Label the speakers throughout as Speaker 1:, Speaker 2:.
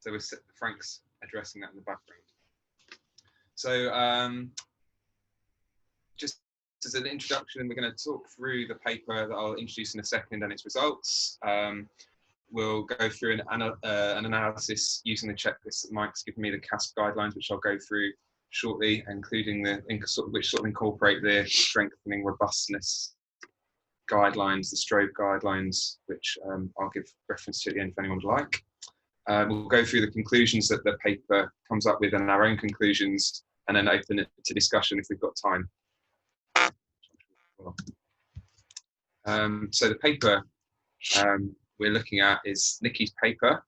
Speaker 1: So Frank's addressing that in the background. So just as an introduction, we're going to talk through the paper that I'll introduce in a second and its results. We'll go through an analysis using the checklist that Mike's given me, the CASP guidelines, which I'll go through shortly, including which sort of incorporate the strengthening robustness guidelines, the stroke guidelines, which I'll give reference to at the end if anyone would like. We'll go through the conclusions that the paper comes up with and our own conclusions, and then open it to discussion if we've got time. So the paper we're looking at is Nikki's paper,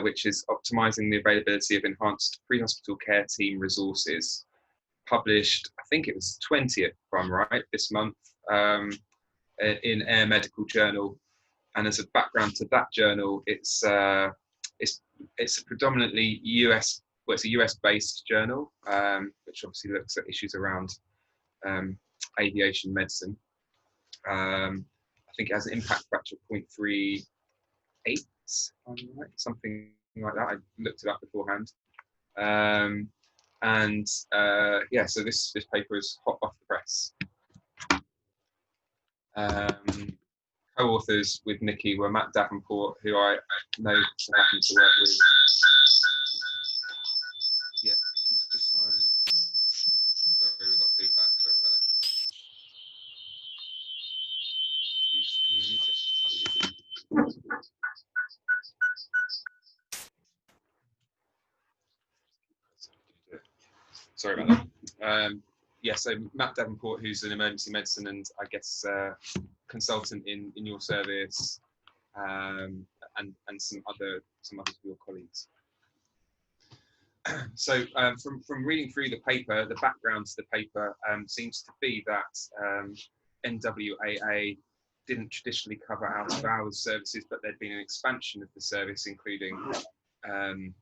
Speaker 1: which is optimizing the availability of enhanced pre-hospital care team resources, published, I think it was 20th, if I'm right, this month, in Air Medical Journal. And as a background to that journal, it's a predominantly US, well, it's a US-based journal, which obviously looks at issues around aviation medicine. I think it has an impact factor of 0.38, something like that. I looked it up beforehand. Yeah, so this paper is hot off the press. Co-authors with Nikki were Matt Davenport, who I know happen to work with. Yeah, it's just silent. Sorry, we got feedback. Sorry about that. Can you mute it? Sorry about that. Yeah, so Matt Davenport, who's an emergency medicine and I guess consultant in your service, and some others of your colleagues. So from reading through the paper, the background to the paper seems to be that NWAA didn't traditionally cover out-of-hours services, but there'd been an expansion of the service, including an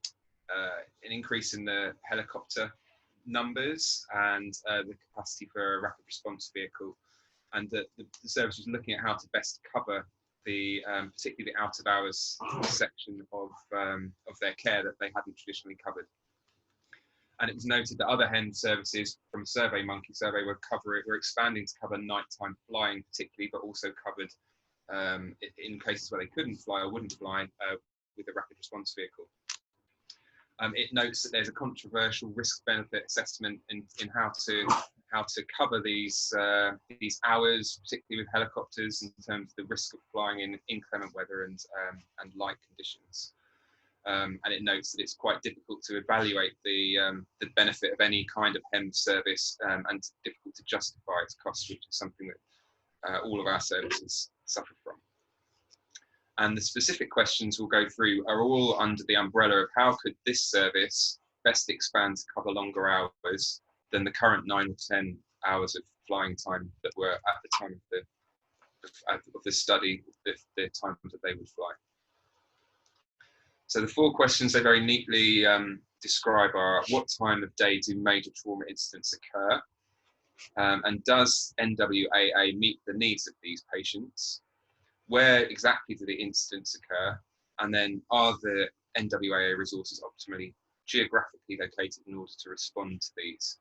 Speaker 1: increase in the helicopter numbers and the capacity for a rapid response vehicle, and the service was looking at how to best cover the particularly the out-of-hours section of their care that they hadn't traditionally covered. And it was noted that other HEMS services from SurveyMonkey survey were expanding to cover nighttime flying particularly, but also covered in cases where they couldn't fly or wouldn't fly with a rapid response vehicle. It notes that there's a controversial risk-benefit assessment in how to cover these hours, particularly with helicopters, in terms of the risk of flying in inclement weather and light conditions. And it notes that it's quite difficult to evaluate the benefit of any kind of HEMS service and difficult to justify its cost, which is something that all of our services suffer from. And the specific questions we'll go through are all under the umbrella of how could this service best expand to cover longer hours than the current 9 or 10 hours of flying time that were at the time of the study, the times that they would fly. So the 4 questions they very neatly describe are: what time of day do major trauma incidents occur? And does NWAA meet the needs of these patients? Where exactly do the incidents occur? And then are the NWAA resources optimally geographically located in order to respond to these?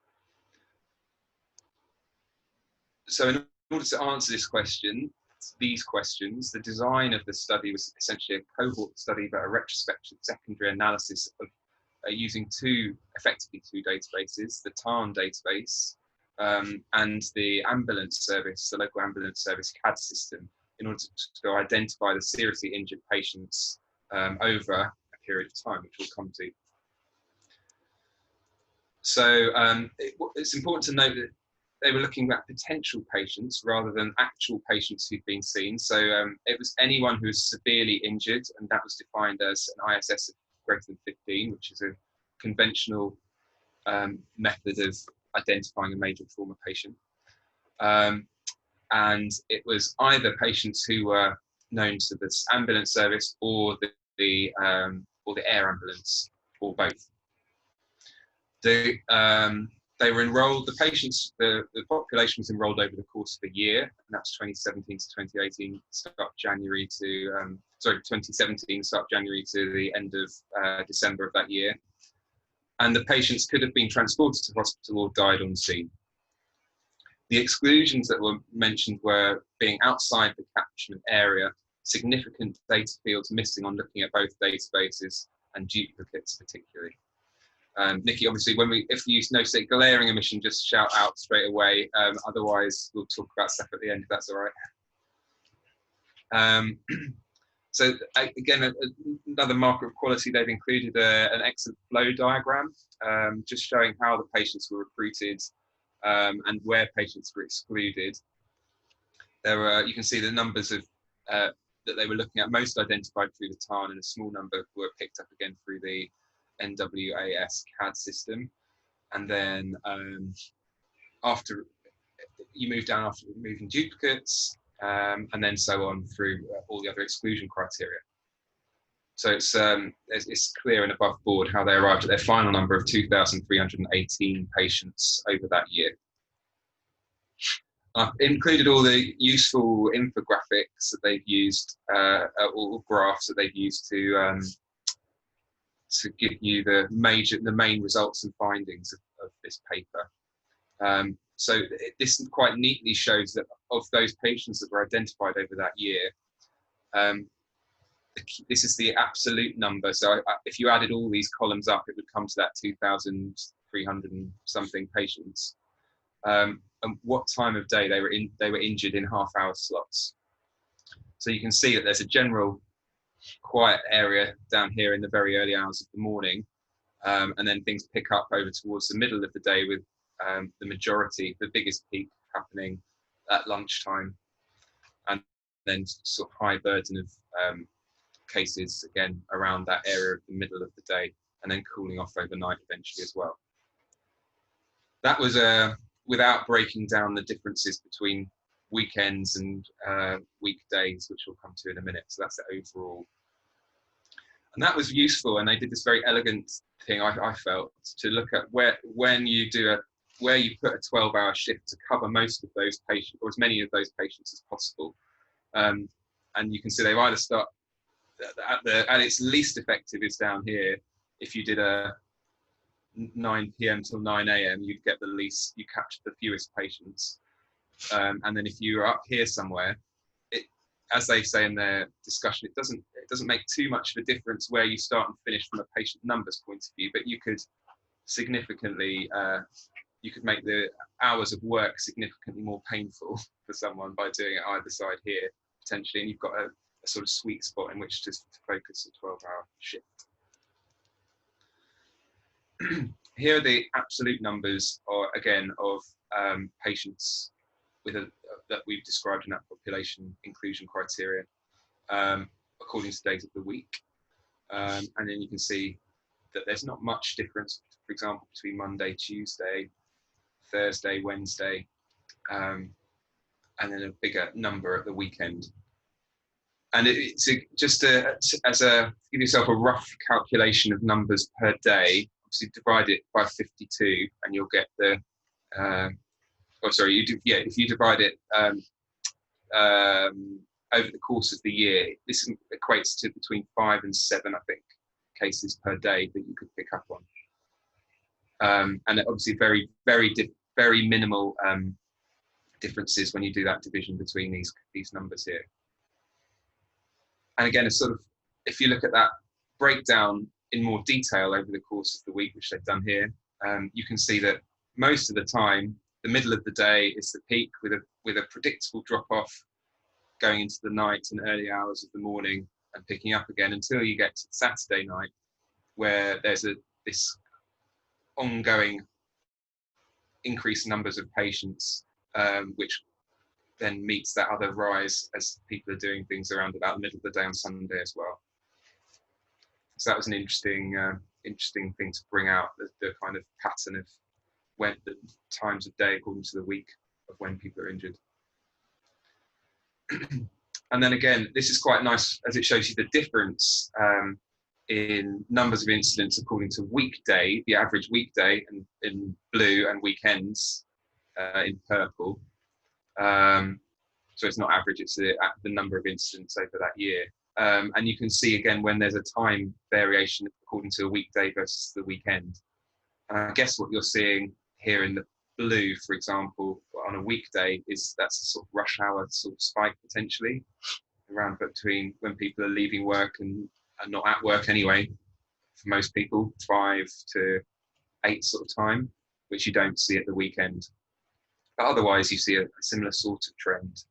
Speaker 1: So in order to answer these questions, the design of the study was essentially a cohort study, but a retrospective secondary analysis of using effectively two databases, the TARN database and the ambulance service, the local ambulance service CAD system, in order to go identify the seriously injured patients over a period of time, which we'll come to. So it's important to note that they were looking at potential patients rather than actual patients who'd been seen. So it was anyone who was severely injured, and that was defined as an ISS of greater than 15, which is a conventional method of identifying a major trauma patient. And it was either patients who were known to this ambulance service or the air ambulance, or both. They were enrolled, the population was enrolled over the course of a year, and that's 2017 to 2018, start January to 2017, start of January to the end of December of that year. And the patients could have been transported to hospital or died on scene. The exclusions that were mentioned were being outside the catchment area, significant data fields missing on looking at both databases, and duplicates particularly. Nikki, obviously, if you notice a glaring omission, just shout out straight away. Otherwise, we'll talk about stuff at the end, if that's all right. So again, another marker of quality, they've included an excellent flow diagram, just showing how the patients were recruited and where patients were excluded. You can see the numbers of that they were looking at, most identified through the TARN, and a small number were picked up again through the NWAA CAD system. And then after you move down, after removing duplicates, and then so on through all the other exclusion criteria. So it's clear and above board how they arrived at their final number of 2,318 patients over that year. I've included all the useful infographics that they've used, or graphs that they've used to give you the main results and findings of this paper. So this quite neatly shows that of those patients that were identified over that year, this is the absolute number. So if you added all these columns up, it would come to that 2,300 and something patients. And what time of day they were injured in half-hour slots. So you can see that there's a general quiet area down here in the very early hours of the morning, and then things pick up over towards the middle of the day with the majority, the biggest peak happening at lunchtime, and then sort of high burden of cases again around that area of the middle of the day, and then cooling off overnight eventually as well. That was without breaking down the differences between weekends and weekdays, which we'll come to in a minute. So that's the overall. And that was useful, and they did this very elegant thing, I felt, to look at where you put a 12-hour shift to cover most of those patients, or as many of those patients as possible. And you can see they've either start at its least effective is down here. If you did a 9 p.m. till 9 a.m., you'd get you capture the fewest patients. And then if you were up here somewhere, as they say in their discussion, it doesn't make too much of a difference where you start and finish from a patient numbers point of view, but you could significantly, you could make the hours of work significantly more painful for someone by doing it either side here, potentially, and you've got a sort of sweet spot in which to focus a 12-hour shift. Here are the absolute numbers, again, of patients that we've described in that population inclusion criteria, according to days of the week. And then you can see that there's not much difference, for example, between Monday, Tuesday, Thursday, Wednesday, and then a bigger number at the weekend. And it's just to give yourself a rough calculation of numbers per day. Obviously, divide it by 52, and you'll get the. If you divide it over the course of the year, this equates to between 5 and 7, I think, cases per day that you could pick up on. And obviously, very, very minimal differences when you do that division between these numbers here. And again, it's sort of, if you look at that breakdown in more detail over the course of the week, which they've done here, you can see that most of the time, the middle of the day is the peak with a predictable drop-off going into the night and early hours of the morning and picking up again until you get to Saturday night, where there's this ongoing increased numbers of patients, which then meets that other rise as people are doing things around about the middle of the day on Sunday as well. So that was an interesting thing to bring out, the kind of pattern of when the times of day according to the week of when people are injured. And then again, this is quite nice as it shows you the difference in numbers of incidents according to weekday, the average weekday, and in blue, and weekends in purple. So it's not average, it's the number of incidents over that year. And you can see again when there's a time variation according to a weekday versus the weekend. And I guess what you're seeing here in the blue, for example, on a weekday that's a sort of rush hour sort of spike potentially around between when people are leaving work and are not at work anyway. For most people, 5 to 8 sort of time, which you don't see at the weekend. But otherwise, you see a similar sort of trend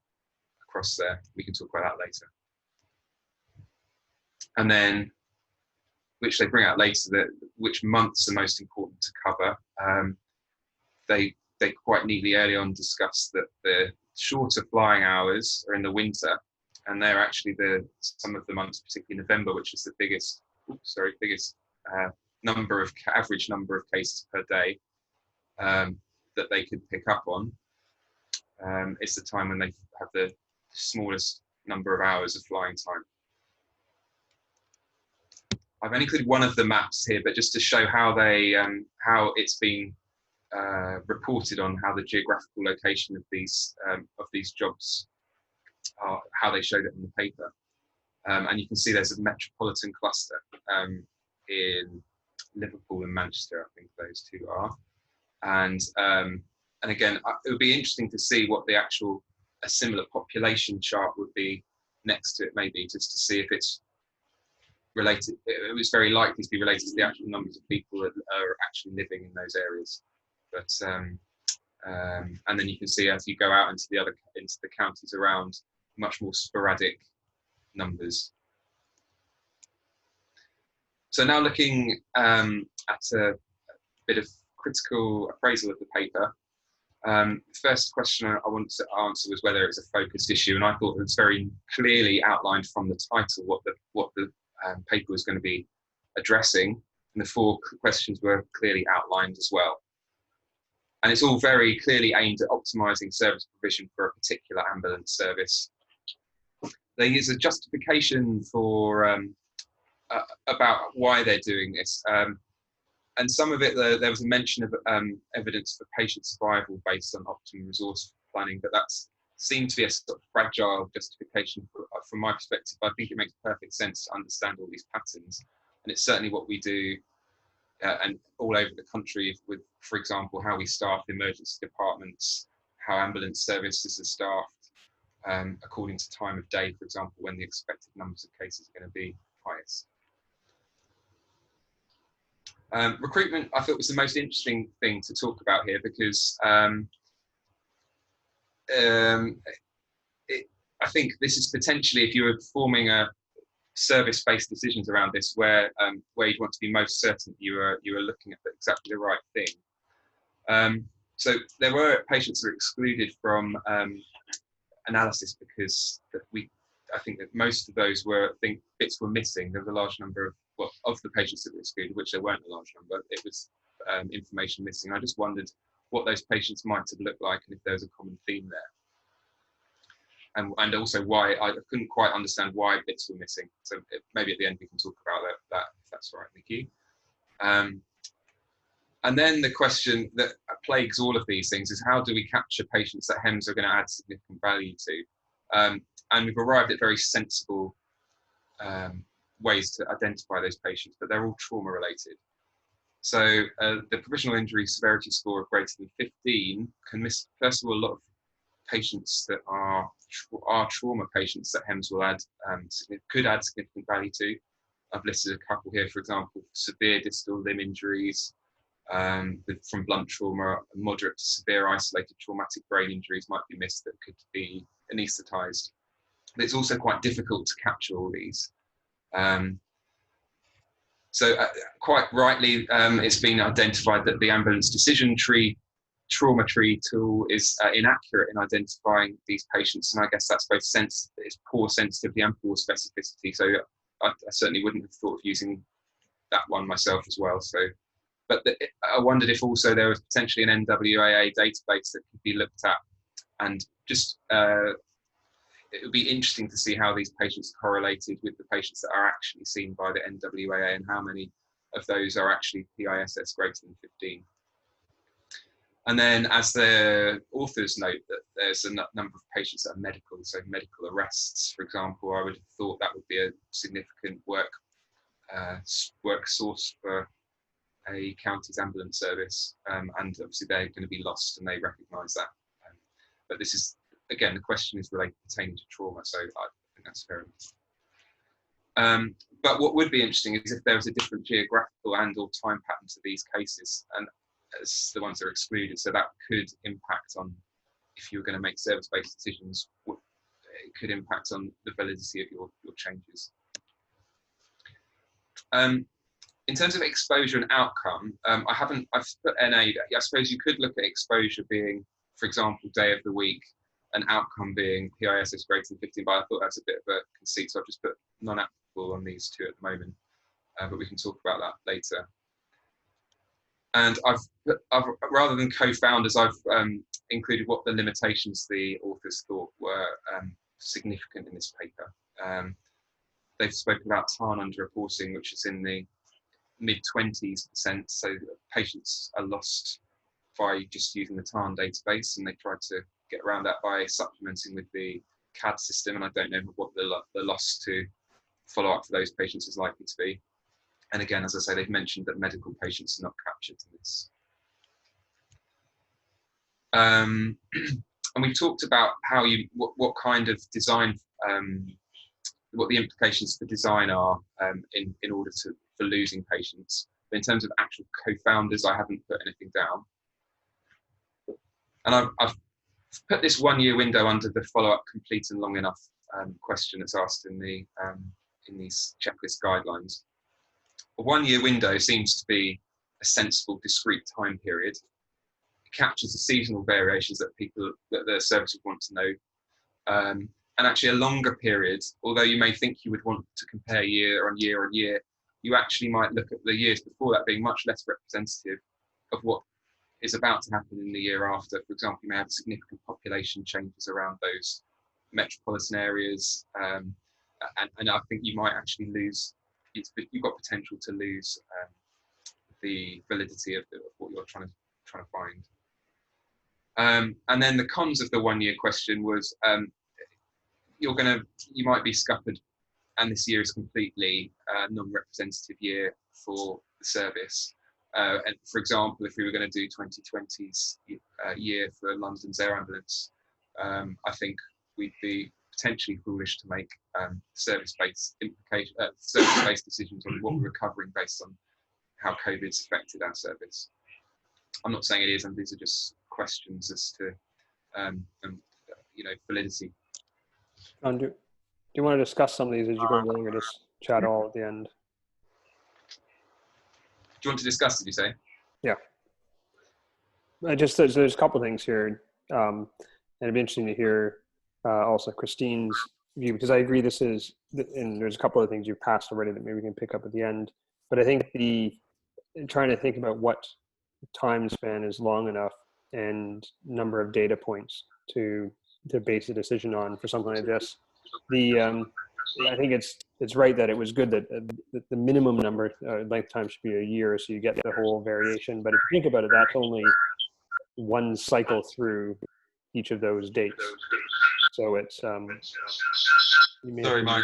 Speaker 1: across there. We can talk about that later. And then, which they bring out later, which months are most important to cover. They quite neatly early on discuss that the shorter flying hours are in the winter, and they're actually some of the months, particularly November, which is the biggest average number of cases per day that they could pick up on. It's the time when they have the smallest number of hours of flying time. I've only included one of the maps here, but just to show how how it's been reported on, how the geographical location of these jobs are, how they showed it in the paper. And you can see there's a metropolitan cluster in Liverpool and Manchester, I think those two are. And again, it would be interesting to see what a similar population chart would be next to it, maybe, just to see if it's related. It was very likely to be related to the actual numbers of people that are actually living in those areas. But and then you can see as you go out into the counties around, much more sporadic numbers. So now looking at a bit of critical appraisal of the paper. The first question I wanted to answer was whether it's a focused issue, and I thought it was very clearly outlined from the title what the paper was going to be addressing, and the 4 questions were clearly outlined as well. And it's all very clearly aimed at optimising service provision for a particular ambulance service. They use a justification for about why they're doing this. And some of it, there was a mention of evidence for patient survival based on optimum resource planning, but that seemed to be a sort of fragile justification from my perspective. I think it makes perfect sense to understand all these patterns. And it's certainly what we do and all over the country with, for example, how we staff emergency departments, how ambulance services are staffed according to time of day, for example, when the expected numbers of cases are going to be highest. Recruitment, I thought, was the most interesting thing to talk about here because I think this is potentially, if you were forming a service-based decisions around this, where you'd want to be most certain you were looking at exactly the right thing. So there were patients that were excluded from analysis because I think that most of those bits were missing. There was a large number of the patients that were excluded, which there weren't a large number. It was information missing. I just wondered what those patients might have looked like and if there was a common theme there. And also why I couldn't quite understand why bits were missing. So maybe at the end we can talk about that if that's all right, Nikki. And then the question that plagues all of these things is, how do we capture patients that HEMS are going to add significant value to? And we've arrived at very sensible ways to identify those patients, but they're all trauma related. So the provisional injury severity score of greater than 15 can miss, first of all, a lot of patients that are trauma patients that HEMS will could add significant value to. I've listed a couple here, for example, severe distal limb injuries from blunt trauma, moderate to severe isolated traumatic brain injuries might be missed that could be anaesthetised. But it's also quite difficult to capture all these. So quite rightly, it's been identified that the ambulance decision tree, trauma tree tool is inaccurate in identifying these patients. And I guess that's both it's poor sensitivity and poor specificity. So I certainly wouldn't have thought of using that one myself as well. So, but I wondered if also there was potentially an NWAA database that could be looked at, and just it would be interesting to see how these patients correlated with the patients that are actually seen by the NWAA and how many of those are actually PISS greater than 15. And then, as the authors note, that there's a number of patients that are medical, so medical arrests, for example. I would have thought that would be a significant work source for a county's ambulance service, and obviously they're going to be lost, and they recognise that. But this is, again, the question is related pertaining to trauma, so I think that's fair enough. But what would be interesting is if there was a different geographical and/or time pattern to these cases, and as the ones that are excluded, so that could impact on, if you were going to make service-based decisions, it could impact on the validity of your changes. In terms of exposure and outcome, I've put NA, I suppose you could look at exposure being, for example, day of the week, and outcome being PISS greater than 15, but I thought that's a bit of a conceit, so I've just put non-applicable on these two at the moment, but we can talk about that later. And I've rather than co-founders, I've included what the limitations the authors thought were significant in this paper. They've spoken about TARN underreporting, which is in the mid-20s%, so patients are lost by just using the TARN database, and they tried to get around that by supplementing with the CAD system, and I don't know what the loss to follow up for those patients is likely to be. And again, as I say, they've mentioned that medical patients are not captured in this. And we've talked about how what kind of design, what the implications for design are in order for losing patients. But in terms of actual co-founders, I haven't put anything down. And I've put this 1 year window under the follow-up complete and long enough question that's asked in these checklist guidelines. A 1 year window seems to be a sensible, discrete time period. It captures the seasonal variations that the service would want to know. And actually a longer period, although you may think you would want to compare year on year on year, you actually might look at the years before that being much less representative of what is about to happen in the year after. For example, you may have significant population changes around those metropolitan areas, and I think you might actually lose, you've got potential to lose the validity of what you're trying to find. And then the cons of the 1 year question was you might be scuppered, and this year is completely non-representative year for the service. And for example, if we were going to do 2020's year for London's air ambulance, I think we'd be potentially foolish to make service-based decisions on what we're recovering based on how COVID's affected our service. I'm not saying it is, and these are just questions as to validity.
Speaker 2: Do you want to discuss some of these as you go along, or just chat all at the end?
Speaker 1: Do you want to discuss, did you say?
Speaker 2: Yeah. There's a couple of things here, and it'd be interesting to hear also Christine's view, because I agree this is, and there's a couple of things you've passed already that maybe we can pick up at the end. But I think trying to think about what time span is long enough and number of data points to base a decision on for something like this. I think it's right that it was good that the minimum number length time should be a year, so you get the whole variation. But if you think about it, that's only one cycle through each of those dates. So it's
Speaker 1: sorry, Mike.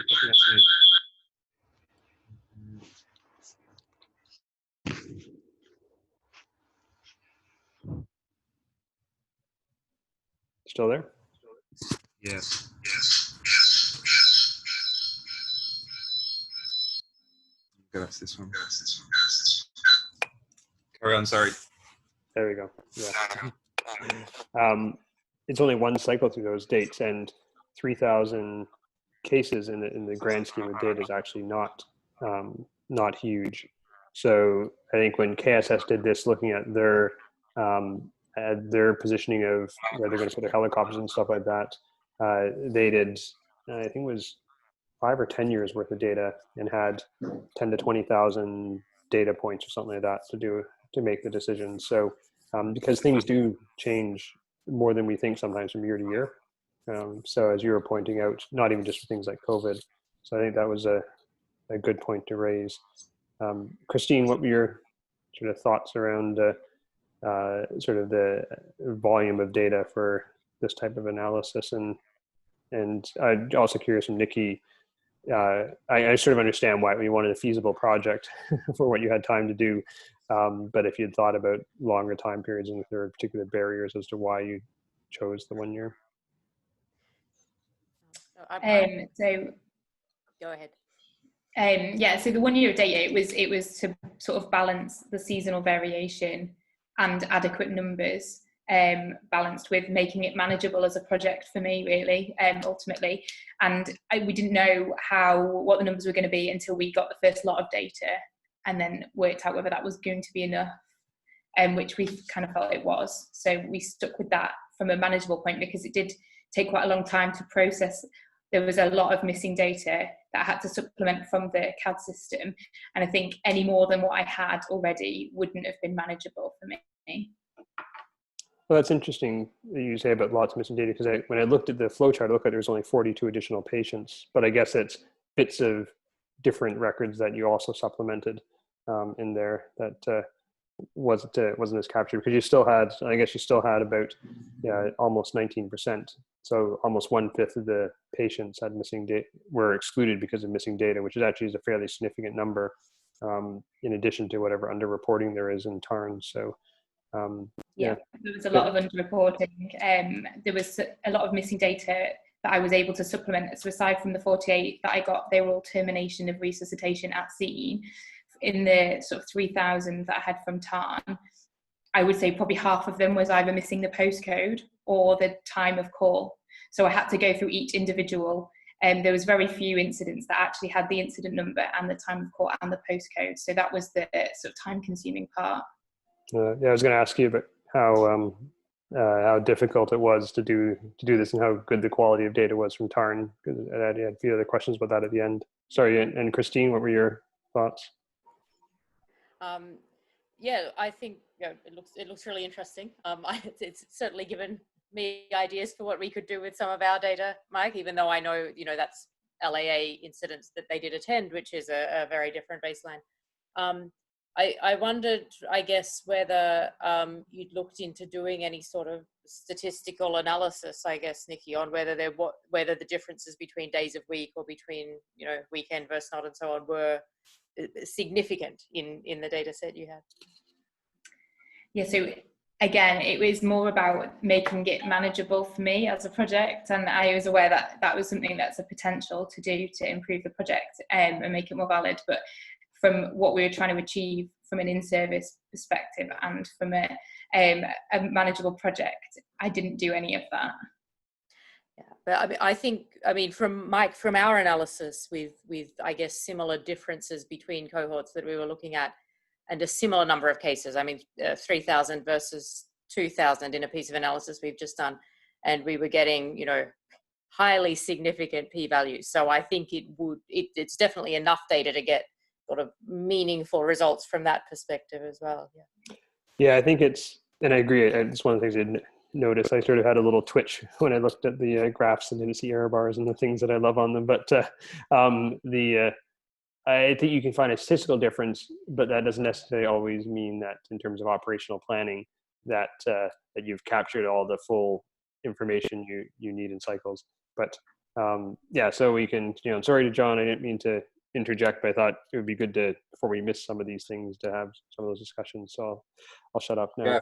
Speaker 2: Still there?
Speaker 1: Yes. Go to this one. Carry on, sorry.
Speaker 2: There we go. Yeah. It's only one cycle through those dates, and 3,000 cases in the grand scheme of data is actually not huge. So I think when KSS did this, looking at their positioning of where they're going to put their helicopters and stuff like that, they did, I think it was 5 or 10 years worth of data and had 10 to 20,000 data points or something like that to make the decision. So because things do change more than we think sometimes from year to year. So as you were pointing out, not even just for things like COVID. So I think that was a good point to raise. Christine, what were your sort of thoughts around sort of the volume of data for this type of analysis. And I'm also curious from Nikki, I sort of understand why you wanted a feasible project for what you had time to do. But if you'd thought about longer time periods and if there were particular barriers as to why you chose the 1 year.
Speaker 3: So
Speaker 4: go ahead.
Speaker 3: Yeah, so the 1 year data, it was to sort of balance the seasonal variation and adequate numbers, balanced with making it manageable as a project for me, really, ultimately. And we didn't know what the numbers were going to be until we got the first lot of data and then worked out whether that was going to be enough, which we kind of felt it was. So we stuck with that from a manageable point because it did take quite a long time to process. There was a lot of missing data that I had to supplement from the CAD system. And I think any more than what I had already wouldn't have been manageable for me.
Speaker 2: Well, that's interesting that you say about lots of missing data, because when I looked at the flowchart, I looked at there was only 42 additional patients, but I guess it's bits of different records that you also supplemented in there that wasn't as captured, because you still had about almost 19%. So almost 1/5 of the patients had missing data, were excluded because of missing data, which is actually a fairly significant number, in addition to whatever underreporting there is in TARN. So
Speaker 3: there was a lot of underreporting. There was a lot of missing data that I was able to supplement. So aside from the 48 that I got, they were all termination of resuscitation at scene. In the sort of 3,000 that I had from TARN, I would say probably half of them was either missing the postcode or the time of call. So I had to go through each individual, and there was very few incidents that actually had the incident number and the time of call and the postcode. So that was the sort of time-consuming part.
Speaker 2: I was going to ask you about how difficult it was to do this and how good the quality of data was from TARN. Because I had a few other questions about that at the end. Sorry, and Christine, what were your thoughts?
Speaker 4: Yeah, I think it looks really interesting. It's certainly given me ideas for what we could do with some of our data, Mike, even though I know, that's LAA incidents that they did attend, which is a very different baseline. I wondered, I guess, whether you'd looked into doing any sort of statistical analysis, I guess, Nikki, on whether the differences between days of week or between, weekend versus not and so on were significant in the data set you had.
Speaker 3: Yeah, so again, it was more about making it manageable for me as a project, and I was aware that that was something that's a potential to do to improve the project and make it more valid. But from what we were trying to achieve from an in-service perspective and from a manageable project, I didn't do any of that.
Speaker 4: Yeah, but I think from our analysis with I guess similar differences between cohorts that we were looking at, and a similar number of cases. 3,000 versus 2,000 in a piece of analysis we've just done, and we were getting highly significant p-values. So I think it's definitely enough data to get sort of meaningful results from that perspective as well.
Speaker 2: Yeah, I think and I agree. It's one of the things I noticed. I sort of had a little twitch when I looked at the graphs and didn't see error bars and the things that I love on them. But I think you can find a statistical difference, but that doesn't necessarily always mean that in terms of operational planning that you've captured all the full information you need in cycles. But so we can, sorry to John, I didn't mean to interject, but I thought it would be good to, before we miss some of these things, to have some of those discussions. So I'll shut up now.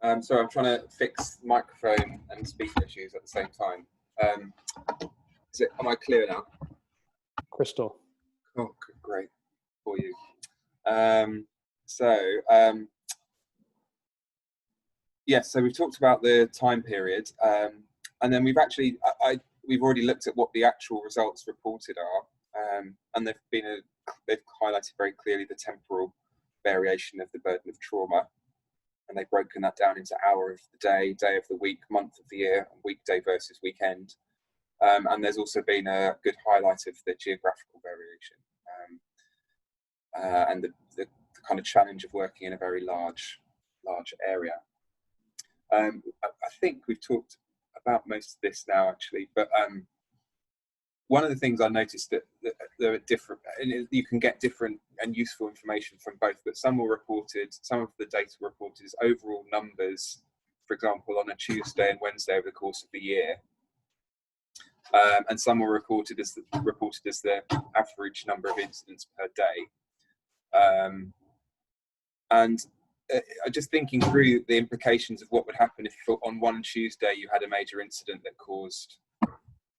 Speaker 5: Yeah. So I'm trying to fix microphone and speaker issues at the same time. Am I clear now?
Speaker 2: Crystal.
Speaker 5: Oh, great for you. So we've talked about the time period, and then we've actually we've already looked at what the actual results reported are, and they've highlighted very clearly the temporal variation of the burden of trauma, and they've broken that down into hour of the day, day of the week, month of the year, weekday versus weekend. And there's also been a good highlight of the geographical variation and the kind of challenge of working in a very large area. I think we've talked about most of this now, actually, but one of the things I noticed that there are different, and you can get different and useful information from both, but some of the data were reported as overall numbers, for example, on a Tuesday and Wednesday over the course of the year. And some were reported as the average number of incidents per day. And just thinking through the implications of what would happen if on one Tuesday you had a major incident that caused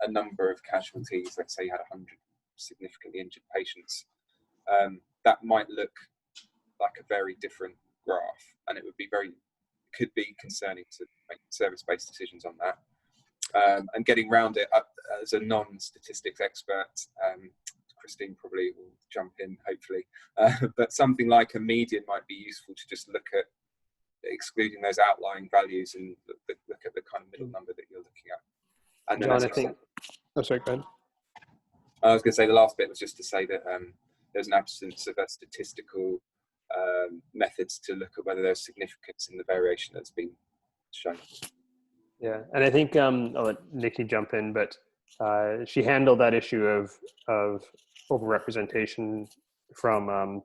Speaker 5: a number of casualties, let's say you had 100 significantly injured patients, that might look like a very different graph, and it could be concerning to make service-based decisions on that. And getting around it as a non-statistics expert, Christine probably will jump in hopefully, but something like a median might be useful to just look at excluding those outlying values and look at the kind of middle number that you're looking at. And then
Speaker 2: John, I think, sorry, go ahead.
Speaker 5: I was going to say the last bit was just to say that there's an absence of a statistical methods to look at whether there's significance in the variation that's been shown.
Speaker 2: Yeah, and I think I'll let Nikki jump in, but she handled that issue of overrepresentation from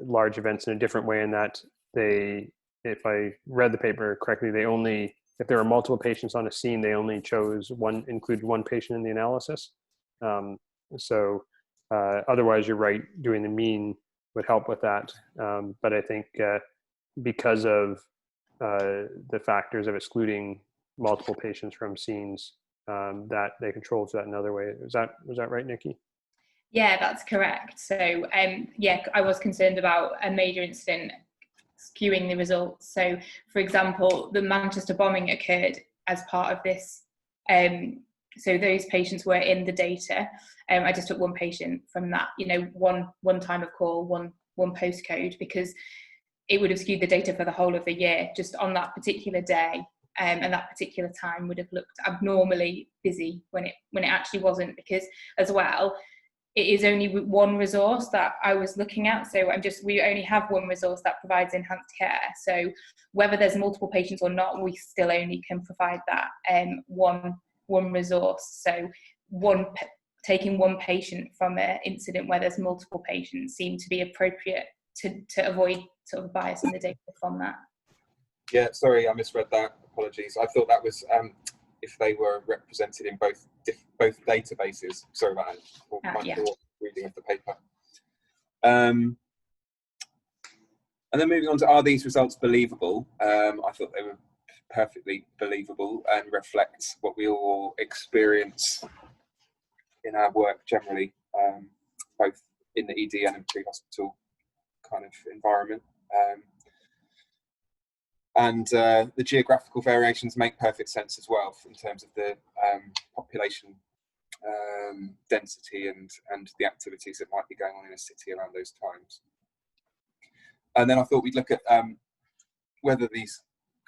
Speaker 2: large events in a different way, in that if I read the paper correctly, if there were multiple patients on a scene, they only included one patient in the analysis. So otherwise, you're right, doing the mean would help with that. But I think because of the factors of excluding multiple patients from scenes, that they controlled that another way. Was that right, Nikki?
Speaker 3: Yeah, that's correct. So yeah, I was concerned about a major incident skewing the results. So for example, the Manchester bombing occurred as part of this. So those patients were in the data. I just took one patient from that, one time of call, one postcode, because it would have skewed the data for the whole of the year just on that particular day. And that particular time would have looked abnormally busy when it actually wasn't, because as well, it is only one resource that I was looking at. So we only have one resource that provides enhanced care. So whether there's multiple patients or not, we still only can provide that one resource. So taking one patient from an incident where there's multiple patients seemed to be appropriate to avoid sort of bias in the data from that.
Speaker 5: Yeah, sorry, I misread that. Apologies. I thought that was if they were represented in both databases. Sorry about that.
Speaker 3: Yeah.
Speaker 5: Reading of the paper. And then moving on to, are these results believable? I thought they were perfectly believable and reflect what we all experience in our work generally, both in the ED and in pre-hospital kind of environment. And the geographical variations make perfect sense as well in terms of the population density and the activities that might be going on in a city around those times. And then I thought we'd look at whether these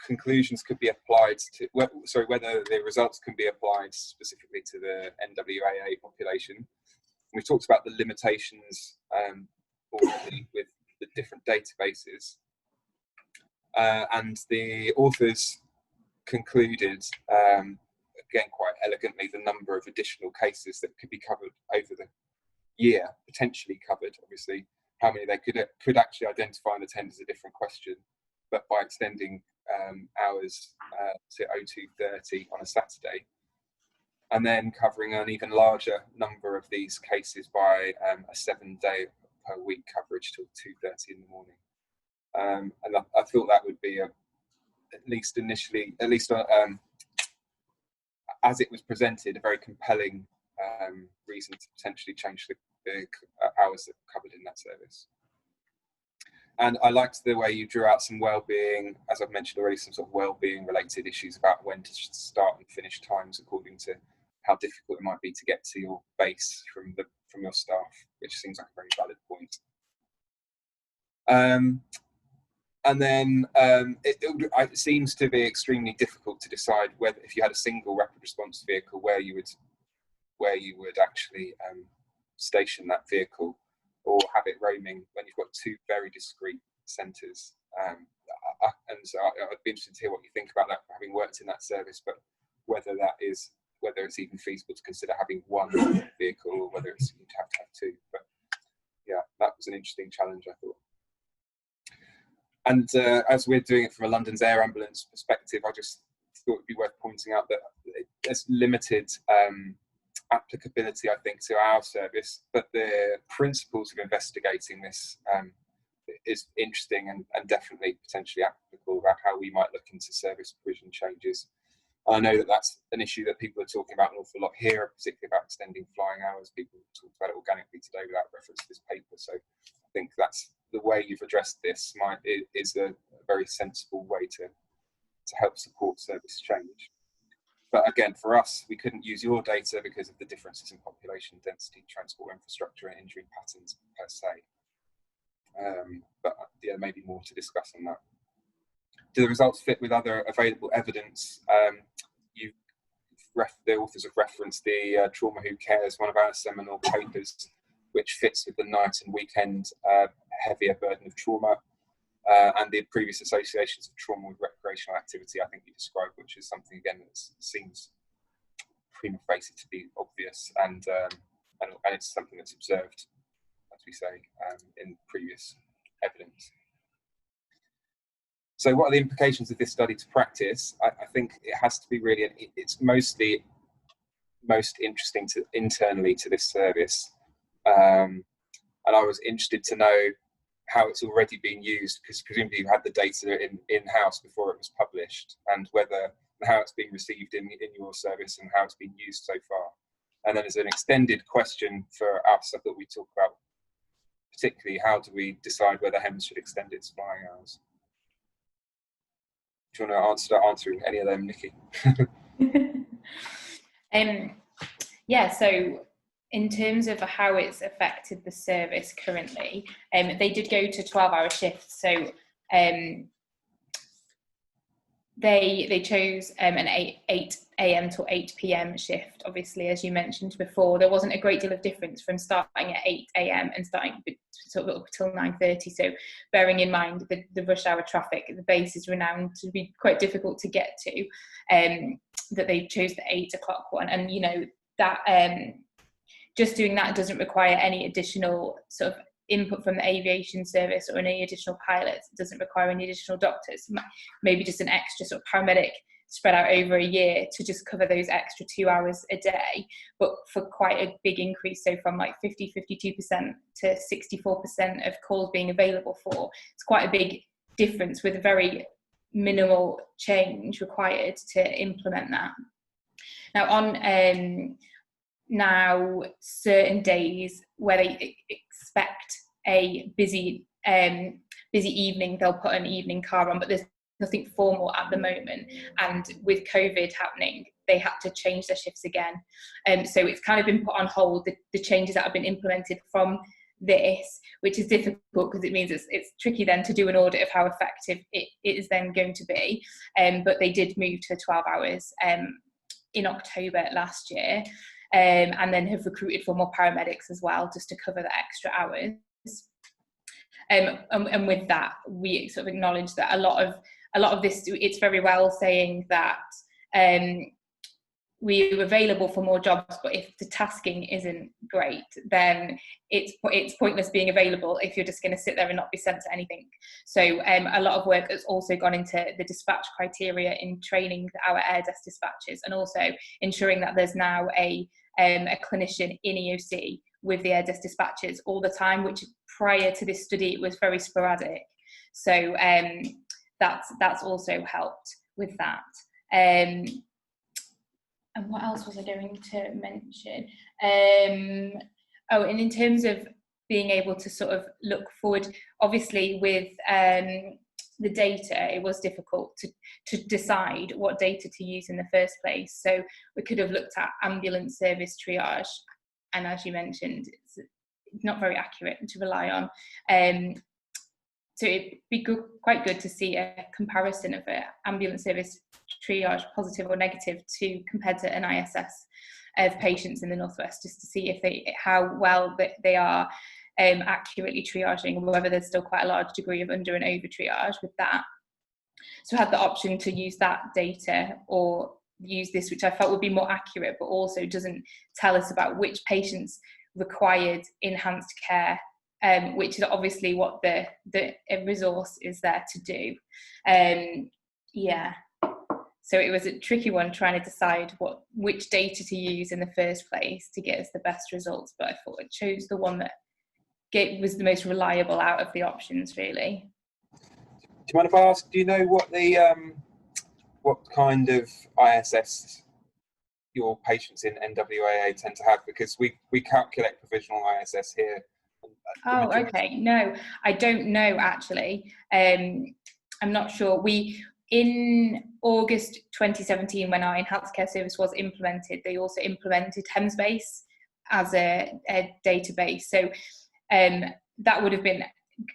Speaker 5: conclusions could be applied to, whether the results can be applied specifically to the NWAA population. We've talked about the limitations already with the different databases. And the authors concluded, again quite elegantly, the number of additional cases that could be covered over the year, potentially covered. Obviously, how many they could actually identify and attend is a different question, but by extending hours to 02:30 on a Saturday, and then covering an even larger number of these cases by a 7-day per week coverage till 2:30 in the morning. And I thought that would be at least initially, as it was presented, a very compelling reason to potentially change the hours that are covered in that service. And I liked the way you drew out some well-being, as I've mentioned already, some sort of well-being related issues about when to start and finish times according to how difficult it might be to get to your base from your staff, which seems like a very valid point. And then it seems to be extremely difficult to decide whether, if you had a single rapid response vehicle, where you would actually station that vehicle, or have it roaming when you've got two very discrete centres. And so I'd be interested to hear what you think about that, having worked in that service, but whether that is whether it's even feasible to consider having one vehicle or whether it's you'd have to have two. But yeah, that was an interesting challenge, I thought. And as we're doing it from a London's air ambulance perspective, I just thought it'd be worth pointing out that there's limited applicability, I think, to our service, but the principles of investigating this is interesting and definitely potentially applicable about how we might look into service provision changes. I know that that's an issue that people are talking about an awful lot here, particularly about extending flying hours. People talked about it organically today without reference to this paper. So I think that's the way you've addressed this is a very sensible way to help support service change. But again, for us, we couldn't use your data because of the differences in population density, transport infrastructure, and injury patterns per se. But yeah, maybe more to discuss on that. Do the results fit with other available evidence? The authors have referenced the Trauma Who Cares, one of our seminal papers, which fits with the night and weekend heavier burden of trauma, and the previous associations of trauma with recreational activity, I think you described, which is something, again, that seems prima facie to be obvious, and it's something that's observed, as we say, in previous evidence. So what are the implications of this study to practice? I think it has to be really, it's most interesting internally to this service. And I was interested to know how it's already been used, because presumably you had the data in-house before it was published, and how it's been received in your service and how it's been used so far. And then as an extended question for us, I thought we'd talk about particularly how do we decide whether HEMS should extend its flying hours. Do you want to start answering any of them, Nikki?
Speaker 3: Yeah, so in terms of how it's affected the service currently, they did go to 12-hour shifts. So they chose an 8 a.m. to 8 p.m. shift. Obviously, as you mentioned before, there wasn't a great deal of difference from starting at 8 a.m. and starting sort of up till 9:30. So bearing in mind the rush hour traffic, the base is renowned to be quite difficult to get to, that they chose the 8 o'clock one. And, you know, that just doing that doesn't require any additional sort of input from the aviation service or any additional pilots. It doesn't require any additional doctors, maybe just an extra sort of paramedic spread out over a year to just cover those extra 2 hours a day, but for quite a big increase. So from like 52% to 64% of calls being available for, it's quite a big difference with a very minimal change required to implement that. Now on now certain days where they expect a busy evening, they'll put an evening car on, but there's nothing formal at the moment. And with COVID happening, they had to change their shifts again. So it's kind of been put on hold, the changes that have been implemented from this, which is difficult because it means it's tricky then to do an audit of how effective it is then going to be. But they did move to 12 hours in October last year. And then have recruited for more paramedics as well, just to cover the extra hours. And with that, we sort of acknowledge that a lot of this, it's very well saying that we're available for more jobs, but if the tasking isn't great, then it's pointless being available if you're just going to sit there and not be sent to anything. So a lot of work has also gone into the dispatch criteria in training our air desk dispatchers, and also ensuring that there's now a clinician in EOC with the air desk dispatchers all the time, which prior to this study it was very sporadic. So that's also helped with that. And what else was I going to mention? And in terms of being able to sort of look forward, obviously with the data, it was difficult to decide what data to use in the first place. So we could have looked at ambulance service triage, and as you mentioned, it's not very accurate to rely on. So it'd be quite good to see a comparison of an ambulance service triage, positive or negative, compared to an ISS of patients in the Northwest, just to see how well they are accurately triaging, or whether there's still quite a large degree of under and over triage with that. So I had the option to use that data or use this, which I felt would be more accurate, but also doesn't tell us about which patients required enhanced care, which is obviously what the resource is there to do. Yeah. So it was a tricky one trying to decide which data to use in the first place to get us the best results, but I thought I chose the one that was the most reliable out of the options, really.
Speaker 5: Do you mind if I ask, do you know what the what kind of ISS your patients in NWAA tend to have? Because we calculate provisional ISS here.
Speaker 3: Oh, okay. No, I don't know actually. I'm not sure. In August 2017, when our enhanced care service was implemented, they also implemented HEMS base as a database. So that would have been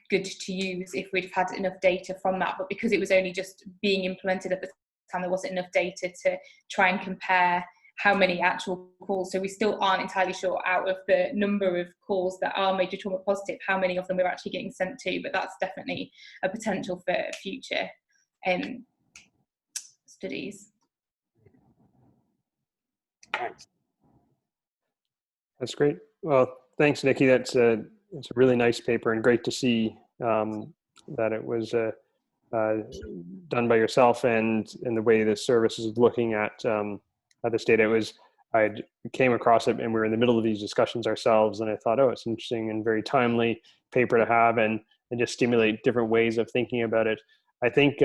Speaker 3: good to use if we'd had enough data from that. But because it was only just being implemented at the time, there wasn't enough data to try and compare how many actual calls. So we still aren't entirely sure, out of the number of calls that are major trauma positive, how many of them we're actually getting sent to. But that's definitely a potential for future studies.
Speaker 5: Thanks.
Speaker 2: That's great. Well, thanks, Nikki. It's a really nice paper, and great to see that it was done by yourself, and in the way the service is looking at this data. I came across it, and we were in the middle of these discussions ourselves, and I thought, oh, it's interesting and very timely paper to have, and just stimulate different ways of thinking about it. I think,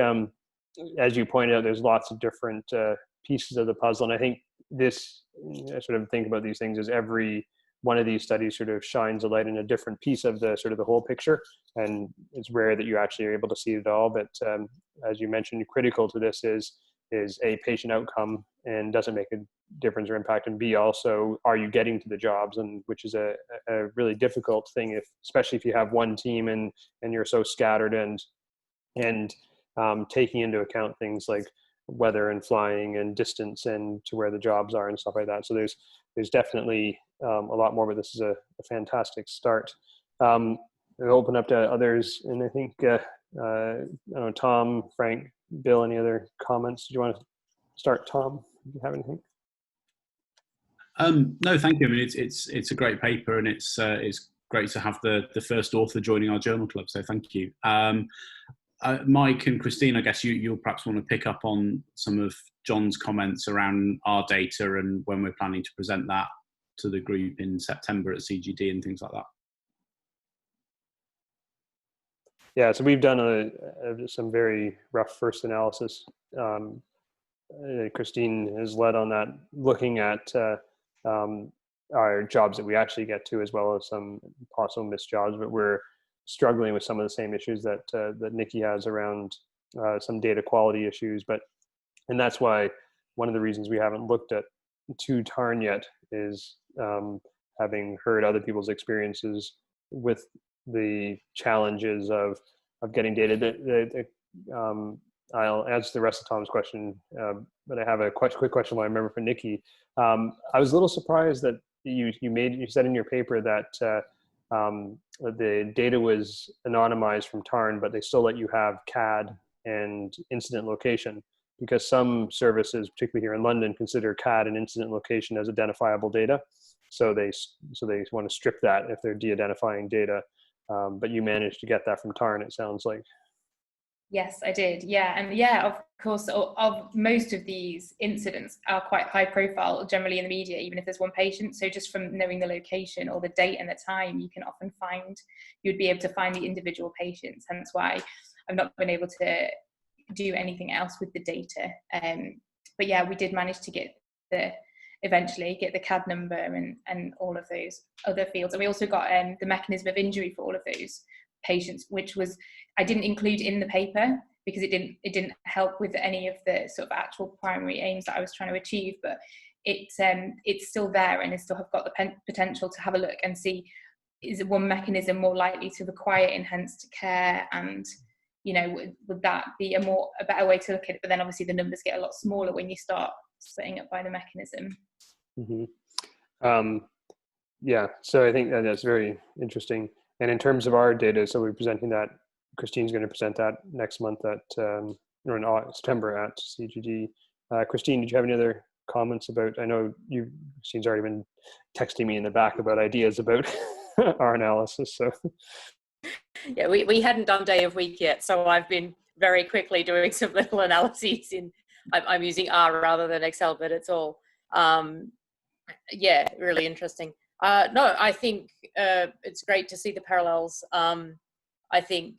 Speaker 2: as you pointed out, there's lots of different pieces of the puzzle, and I think this, I sort of think about these things as every one of these studies sort of shines a light in a different piece of the sort of the whole picture, and it's rare that you actually are able to see it all. But as you mentioned, critical to this is A, patient outcome, and does it make a difference or impact, and B, also, are you getting to the jobs, and which is a really difficult thing, especially if you have one team and you're so scattered, and taking into account things like weather and flying and distance and to where the jobs are and stuff like that. So there's definitely a lot more, but this is a fantastic start. I'll open up to others, and I think I don't know, Tom, Frank, Bill, any other comments? Do you want to start, Tom? Do you have anything?
Speaker 6: No, thank you. I mean, it's a great paper, and it's great to have the first author joining our journal club. So thank you. Mike and Christine, I guess you'll perhaps want to pick up on some of Jon's comments around our data and when we're planning to present that to the group in September at CGD and things like that.
Speaker 2: Yeah, so we've done some very rough first analysis. Christine has led on that, looking at our jobs that we actually get to, as well as some possible missed jobs, but we're struggling with some of the same issues that Nikki has around some data quality issues. And that's why one of the reasons we haven't looked at to TARN yet is having heard other people's experiences with the challenges of getting data. I'll answer the rest of Tom's question, but I have a quick question I remember for Nikki. I was a little surprised that you said in your paper that the data was anonymized from TARN, but they still let you have CAD and incident location, because some services, particularly here in London, consider CAD and incident location as identifiable data. So they want to strip that if they're de-identifying data. But you managed to get that from TARN, it sounds like.
Speaker 3: Yes, I did. Yeah, and yeah, of course, of most of these incidents are quite high profile, generally in the media, even if there's one patient. So just from knowing the location or the date and the time, you can often you'd be able to find the individual patients. Hence why I've not been able to do anything else with the data. But yeah, we did manage to eventually get the CAD number and all of those other fields. And we also got the mechanism of injury for all of those patients, which I didn't include in the paper because it didn't help with any of the sort of actual primary aims that I was trying to achieve. But it's still there, and it still have got the potential to have a look and see, is one mechanism more likely to require enhanced care, and would that be a better way to look at it? But then obviously the numbers get a lot smaller when you start splitting up by the mechanism.
Speaker 2: Mm-hmm. Yeah, so I think that's very interesting. And in terms of our data, so we're presenting that, Christine's going to present that next month or in September at CGD. Christine, did you have any other comments about, I know Christine's already been texting me in the back about ideas about our analysis, so.
Speaker 4: Yeah, we hadn't done day of week yet, so I've been very quickly doing some little analyses I'm using R rather than Excel, but it's all, yeah, really interesting. No, I think it's great to see the parallels. I think,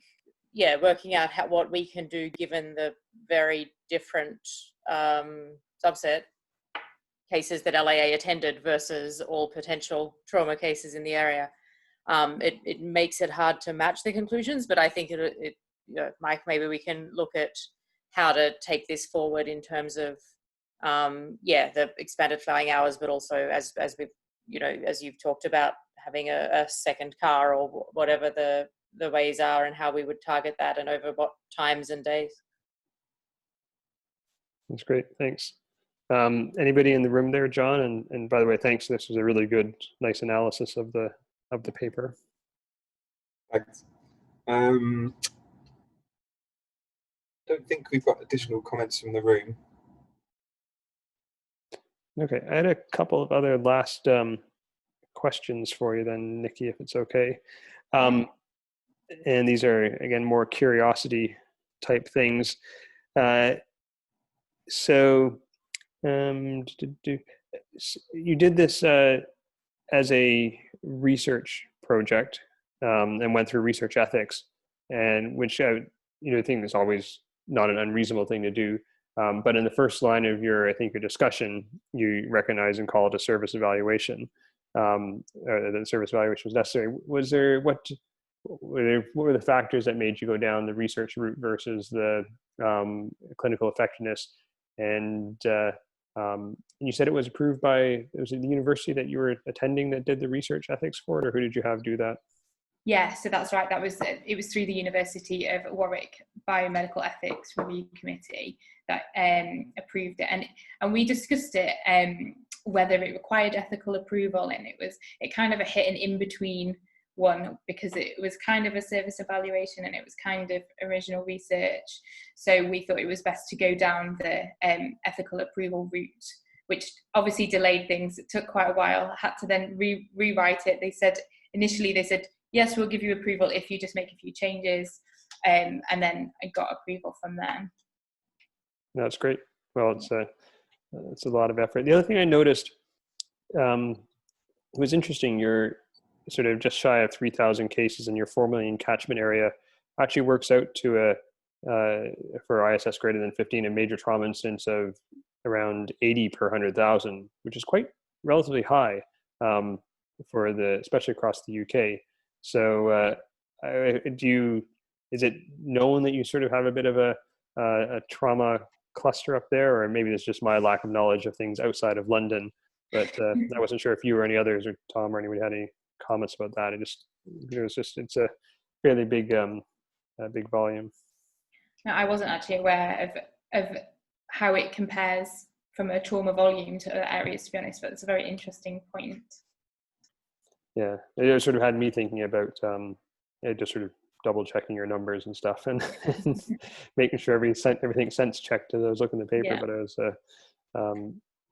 Speaker 4: yeah, working out what we can do given the very different subset cases that LAA attended versus all potential trauma cases in the area. It makes it hard to match the conclusions, but I think it you know, Mike, maybe we can look at how to take this forward in terms of, yeah, the expanded flying hours, but also as we've, you know, as you've talked about, having a second car or whatever the ways are, and how we would target that and over what times and days.
Speaker 2: That's great, thanks. Anybody in the room there, John? And by the way, thanks. This was a really good, nice analysis of the paper.
Speaker 5: Thanks. Don't think we've got additional comments from the room.
Speaker 2: Okay, I had a couple of other last questions for you then, Nikki, if it's okay. And these are, again, more curiosity type things. So you did this as a research project and went through research ethics, and which I think is always not an unreasonable thing to do. But in the first line of your discussion, you recognize and call it a service evaluation. The service evaluation was necessary. Was there what were the factors that made you go down the research route versus the clinical effectiveness? And you said it was approved by, was it the university that you were attending that did the research ethics for it, or who did you have do that?
Speaker 3: Yeah, so that's right. It was through the University of Warwick Biomedical Ethics Review Committee that approved it, and we discussed it whether it required ethical approval, and it kind of hit an in-between one, because it was kind of a service evaluation and it was kind of original research. So we thought it was best to go down the ethical approval route, which obviously delayed things. It took quite a while. Had to then rewrite it. Initially they said, yes, we'll give you approval if you just make a few changes. And then I got approval from them.
Speaker 2: That's great. Well, it's a lot of effort. The other thing I noticed, it was interesting, you're sort of just shy of 3,000 cases in your 4 million catchment area actually works out to for ISS greater than 15, a major trauma incidence of around 80 per 100,000, which is quite relatively high especially across the UK. So is it known that you sort of have a bit of a trauma cluster up there, or maybe it's just my lack of knowledge of things outside of London? But I wasn't sure if you or any others, or Tom or anybody, had any comments about that. It's a fairly big big volume.
Speaker 3: No, I wasn't actually aware of how it compares from a trauma volume to other areas, to be honest, but it's a very interesting point. Yeah,
Speaker 2: it sort of had me thinking about just sort of double checking your numbers and stuff, and making sure everything's sense checked as I was looking at the paper. Yeah. But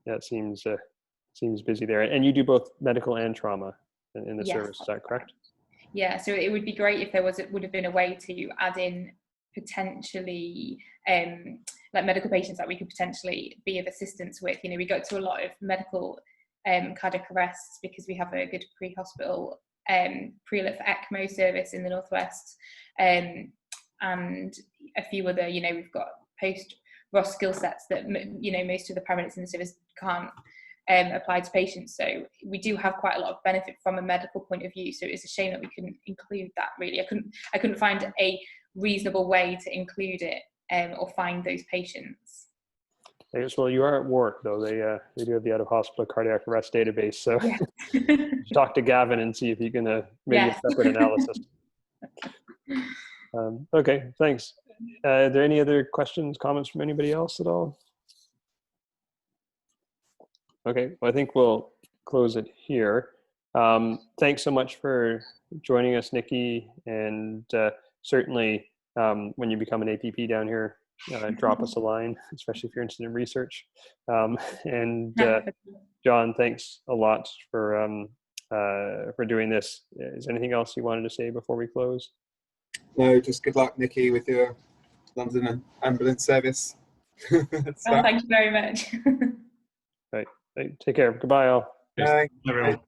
Speaker 2: it seems busy there. And you do both medical and trauma in the service, is that correct?
Speaker 3: Yeah, so it would be great if would have been a way to add in potentially like medical patients that we could potentially be of assistance with. We go to a lot of medical cardiac arrests because we have a good pre-hospital pre-lit for ECMO service in the Northwest, and a few other, we've got post-ROS skill sets that, most of the paramedics in the service can't apply to patients. So we do have quite a lot of benefit from a medical point of view. So it's a shame that we couldn't include that, really. I couldn't find a reasonable way to include it or find those patients.
Speaker 2: Yes, well, you are at Warwick, though. They do have the out-of-hospital cardiac arrest database. So
Speaker 3: yeah.
Speaker 2: Talk to Gavin and see if you can maybe a separate analysis. Okay, thanks. Are there any other questions, comments from anybody else at all? Okay, well, I think we'll close it here. Thanks so much for joining us, Nikki, and certainly when you become an APP down here, drop us a line, especially if you're interested in research. And Jon, thanks a lot for doing this. Is there anything else you wanted to say before we close?
Speaker 5: No, just good luck, Nikki, with your London ambulance service.
Speaker 3: Thank you very much.
Speaker 2: Right. Take care. Goodbye, all.
Speaker 5: Bye.
Speaker 6: Everyone.